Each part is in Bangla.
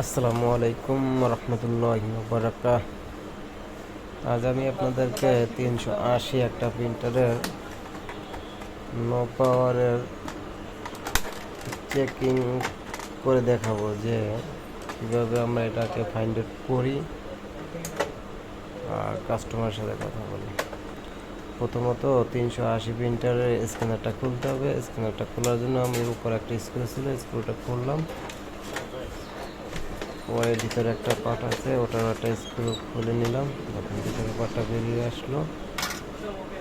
আসসালামু আলাইকুম রহমতুল্লাহি ওয়া বারাকাতুহু। আজ আমি আপনাদেরকে 380 একটা প্রিন্টারের নো পাওয়ারের চেকিং করে দেখাবো যে কীভাবে আমরা এটাকে ফাইন্ড আউট করি আর কাস্টমারের সাথে কথা বলি। প্রথমত 380 প্রিন্টারের স্ক্যানারটা খুলতে হবে। স্ক্যানারটা খোলার জন্য আমি উপর একটা স্ক্রু ছিল, স্ক্রুটা খুললাম। ওর ভিতরে একটা পার্ট আছে, ওটার একটা স্ক্রু খুলে নিলাম। তখন ভিতরে পার্টটা বেরিয়ে আসলো।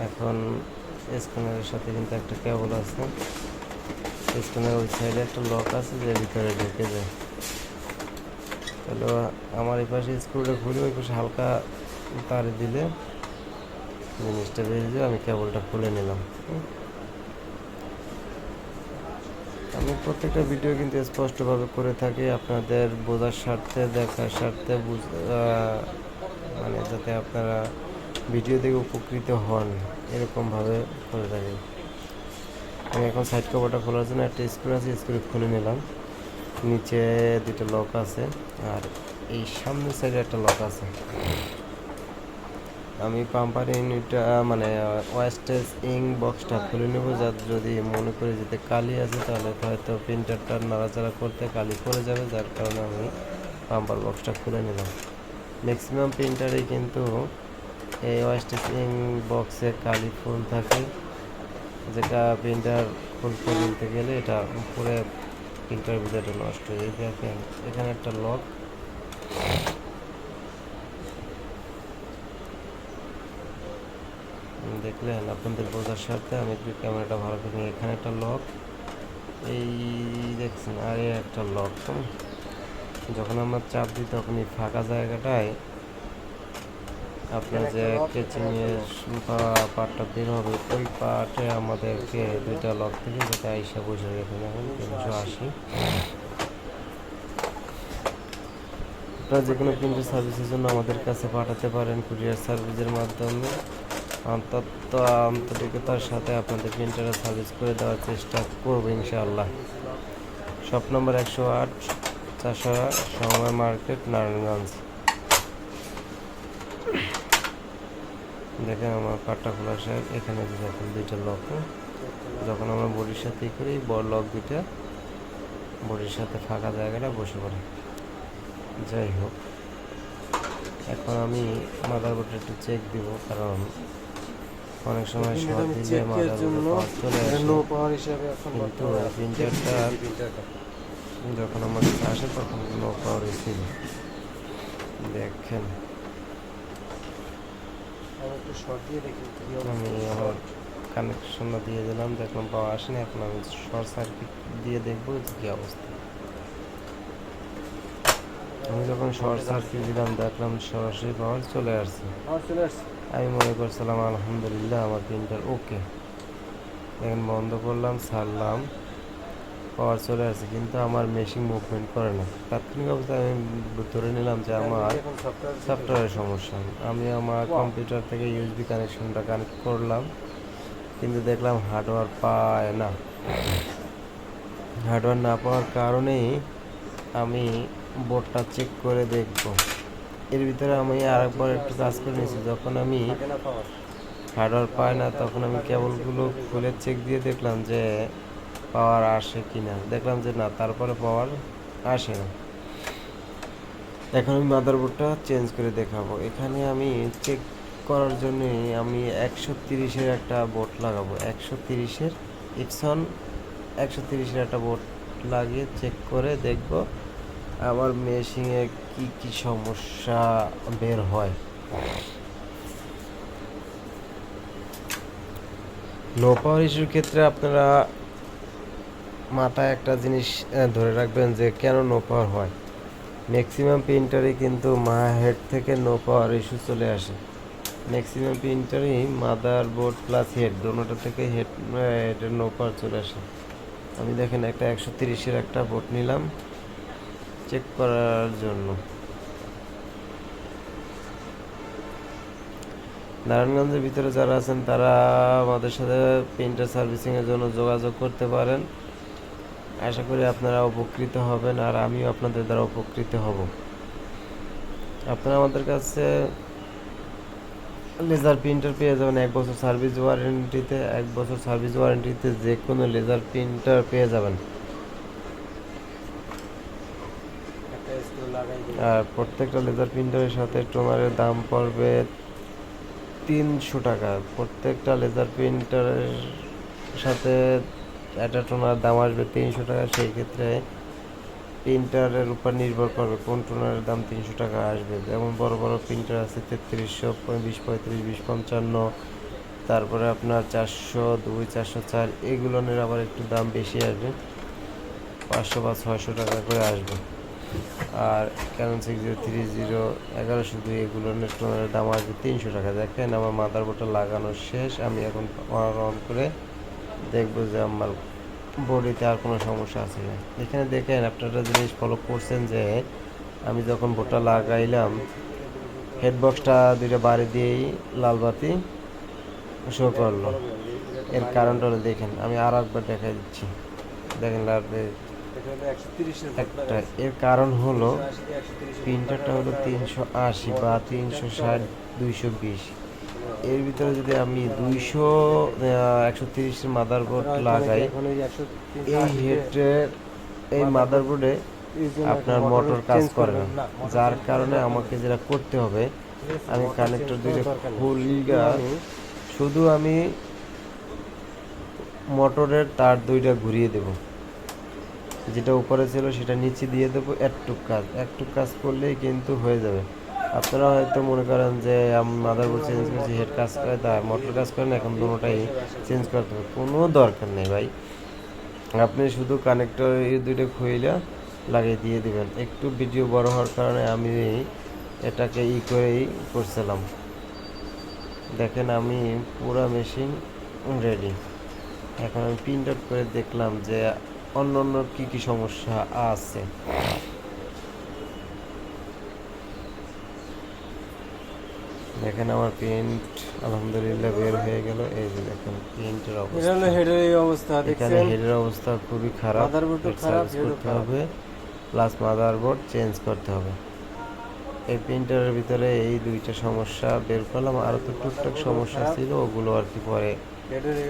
এখন স্ক্যানারের সাথে কিন্তু একটা কেবল আছে। স্ক্যানারের ওই সাইডে একটা লক আছে যে ভিতরে ঢুকে যায়। তাহলে আমার এই পাশে স্ক্রুটা খুলে ওই পাশে হালকা তারে দিলে জিনিসটা বেরিয়ে যায়। আমি কেবলটা খুলে নিলাম। আমি প্রত্যেকটা ভিডিও কিন্তু স্পষ্টভাবে করে থাকি আপনাদের বোঝার স্বার্থে, দেখার স্বার্থে, মানে যাতে আপনারা ভিডিও দেখে উপকৃত হন এরকমভাবে করে থাকি। আমি এখন সাইড কভারটা খোলার জন্য একটা স্ক্রু আছে, স্ক্রু খুলে নিলাম। নিচে দুটো লক আছে আর এই সামনের সাইডে একটা লক আছে। আমি পাম্পার ইউনিটটা মানে ওয়েস্টেজ ইঙ্ক বক্সটা খুলে নেব, যাতে যদি মনে করি যেতে কালি আছে তাহলে হয়তো প্রিন্টারটা নাড়াচাড়া করতে কালি পড়ে যাবে, যার কারণে আমি পাম্পার বক্সটা খুলে নিলাম। ম্যাক্সিমাম প্রিন্টারে কিন্তু এই ওয়েস্টেজ ইঙ্ক বক্সে কালি ফুল থাকে, যেটা প্রিন্টার খুলতে গেলে এটা পুরো প্রিন্টার ভিতরে নষ্ট হয়ে যায়। দেখেন এখানে একটা লক, দেখলেন? আপনাদের বোঝার স্বার্থে আমি একটু ক্যামেরাটা ভালো করে নিই। এখানে একটা লক, এই দেখছেন, আর একটা লক। যখন আমরা চাপ দিই তখন এই ফাঁকা জায়গাটায় আপনার যে কেচিংয়ের পার্টটা বের হবে ওই পার্টে আমাদেরকে দুইটা লক থেকে যেটা আইসা বসে গেছে। এখন 380 আপনারা যে কোনো প্রিন্টার সার্ভিসের জন্য আমাদের কাছে পাঠাতে পারেন কুরিয়ার সার্ভিসের মাধ্যমে। আন্তরিকতার সাথে আপনাদের প্রিন্টারের সার্ভিস করে দেওয়ার চেষ্টা করবো ইনশাআল্লাহ। শপ নম্বর 108 চাষড়া সময় মার্কেট, নারায়ণগঞ্জ। দেখেন আমার পাটটা খোলা শেষ। এখানে দেখেন দুইটা লক, যখন আমরা বডির সাথে করি বড় লক দুইটা বডির সাথে ফাঁকা জায়গাটা বসে পড়ে। যাই হোক, এখন আমি মাদারবোর্ডটা একটু চেক দিব, কারণ অনেক সময় শর্ট দিলে মাদারবোর্ড চলে আসে। কিন্তু প্রিন্টারটা যখন আমার কাছে আসে তখন নো পাওয়ার ছিল। দেখেন আমি আমার কানেকশনটা দিয়ে দিলাম, দেখলাম পাওয়ার আসেনি। এখন আমি শর্ট সার্কিট দিয়ে দেখবো কী অবস্থা। আমি যখন শর্ট সার্কিট দিলাম দেখলাম সরাসরি পাওয়ার চলে আসছে। আমি মনে করছিলাম আলহামদুলিল্লাহ আমার প্রিন্টার ওকে। এখন বন্ধ করলাম, ছাড়লাম, পাওয়ার চলে আসছে, কিন্তু আমার মেশিন মুভমেন্ট করে না। তাৎক্ষণিক অবস্থায় আমি ধরে নিলাম যে আমার সফটওয়্যারের সমস্যা। আমি আমার কম্পিউটার থেকে ইউএসবি কানেকশনটা কানেক্ট করলাম, কিন্তু দেখলাম হার্ডওয়্যার পায় না। হার্ডওয়্যার না পাওয়ার কারণেই আমি বোর্ডটা চেক করে দেখব। এর ভিতরে আমি আরেকবার একটু কাজ করে নিয়েছি। যখন আমি হার্ডওয়্যার পায় না তখন আমি কেবলগুলো খুলে চেক দিয়ে দেখলাম যে পাওয়ার আসে কি না। দেখলাম যে না, তারপরে পাওয়ার আসে না। এখন আমি মাদারবোর্ডটা চেঞ্জ করে দেখাবো। এখানে আমি চেক করার জন্যে আমি 130-এর একটা বোর্ড লাগাবো। 130-এর ইপসন 130-এর একটা বোর্ড লাগিয়ে চেক করে দেখব আমার মেশিনে কি কি সমস্যা বের হয়। নো পাওয়ার ইস্যুর ক্ষেত্রে আপনারা মাথায় একটা জিনিস ধরে রাখবেন যে কেন নো পাওয়ার হয়। ম্যাক্সিমাম প্রিন্টারে কিন্তু হেড থেকে নো পাওয়ার ইস্যু চলে আসে। ম্যাক্সিমাম প্রিন্টারই মাদার বোর্ড প্লাস হেড দোনোটা থেকে হেডের নো পাওয়ার চলে আসে। আমি দেখেন একটা 130-এর একটা বোর্ড নিলাম চেক করার জন্য। নারায়ণগঞ্জের ভিতরে যারা আছেন তারা আমাদের সাথে প্রিন্টার সার্ভিসিংয়ের জন্য যোগাযোগ করতে পারেন। আশা করি আপনারা উপকৃত হবেন আর আমিও আপনাদের দ্বারা উপকৃত হব। আপনারা আমাদের কাছে লেজার প্রিন্টার পেয়ে যাবেন 1 বছর সার্ভিস ওয়ারেন্টিতে। 1 বছর সার্ভিস ওয়ারেন্টিতে যে কোনো লেজার প্রিন্টার পেয়ে যাবেন। আর প্রত্যেকটা লেজার প্রিন্টারের সাথে টোনারের দাম পড়বে 300 টাকা। প্রত্যেকটা লেজার প্রিন্টারের সাথে একটা টোনার দাম আসবে 300 টাকা। সেই ক্ষেত্রে প্রিন্টারের উপর নির্ভর করবে কোন টোনারের দাম 300 টাকা আসবে। যেমন বড় বড় প্রিন্টার আছে 3300, 2035, 2055, তারপরে আপনার 402, 404, এগুলোর আবার একটু দাম বেশি আসবে, 500 বা 600 টাকা করে আসবে। আর ক্যানন 6030, 1102, এগুলোর টোনারের দাম আসবে 300 টাকা। দেখেন আমার মাদারবোর্ডটা লাগানো শেষ। আমি এখন পাওয়ার অন করে দেখবো যে আমার বডিতে আর কোনো সমস্যা আছে না। এখানে দেখেন আপনারা জিনিস ফলো করছেন যে আমি যখন বোর্ডটা লাগাইলাম হেডবক্সটা দুইটা বাড়ি দিয়েই লাল বাতি শো করলো। এর কারণটা হলো দেখেন, আমি আর একবার দেখাই দিচ্ছি। দেখেন লাল একটা, এর কারণ হলো প্রিন্টারটা হলো 380 বা 360, 220। এর ভিতরে যদি আমি 130 মাদারবোর্ড লাগাই, এই হেডের এই মাদারবোর্ডে আপনার মোটর কাজ করে না। যার কারণে আমাকে যেটা করতে হবে, আমি কানেক্টর দুইটা খুলগা শুধু আমি মোটরের তার দুইটা ঘুরিয়ে দেব। যেটা উপরে ছিল সেটা নিচে দিয়ে দেবো। একটু কাজ করলেই কিন্তু হয়ে যাবে। আপনারা হয়তো মনে করেন যে আমি মাদারবোর্ড চেঞ্জ করছি, হেড কাজ করে, তা মোটর কাজ করে না, এখন দুটোটাই চেঞ্জ করতে হবে। কোনো দরকার নেই ভাই, আপনি শুধু কানেক্টর এই দুইটা খুইলা লাগিয়ে দিয়ে দিবেন। একটু ভিডিও বড় হওয়ার কারণে আমি এটাকে করেই করছিলাম। দেখেন আমি পুরো মেশিন রেডি। এখন আমি প্রিন্ট আউট করে দেখলাম যে অন্য কি কি সমস্যা আছে। দেখেন আমার প্রিন্ট আলহামদুলিল্লাহ বের হয়ে গেল। এই যে দেখেন প্রিন্টের অবস্থা, এখানে হেডের অবস্থা খুবই খারাপ। সার্ভিস করতে হবে, প্লাস মাদারবোর্ড চেঞ্জ করতে হবে। এই প্রিন্টারের ভিতরে এই দুইটা সমস্যা বের করলাম। আরও তো টুকটাক সমস্যা ছিল, ওগুলো আর কি পরে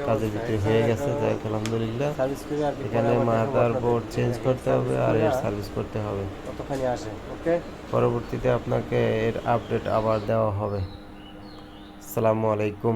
কাজের ভিতরে হয়ে গেছে। যাই হোক আলহামদুলিল্লাহ। এখানে মাদারবোর্ড চেঞ্জ করতে হবে আর এর সার্ভিস করতে হবে। পরবর্তীতে আপনাকে এর আপডেট আবার দেওয়া হবে। আসসালামু আলাইকুম।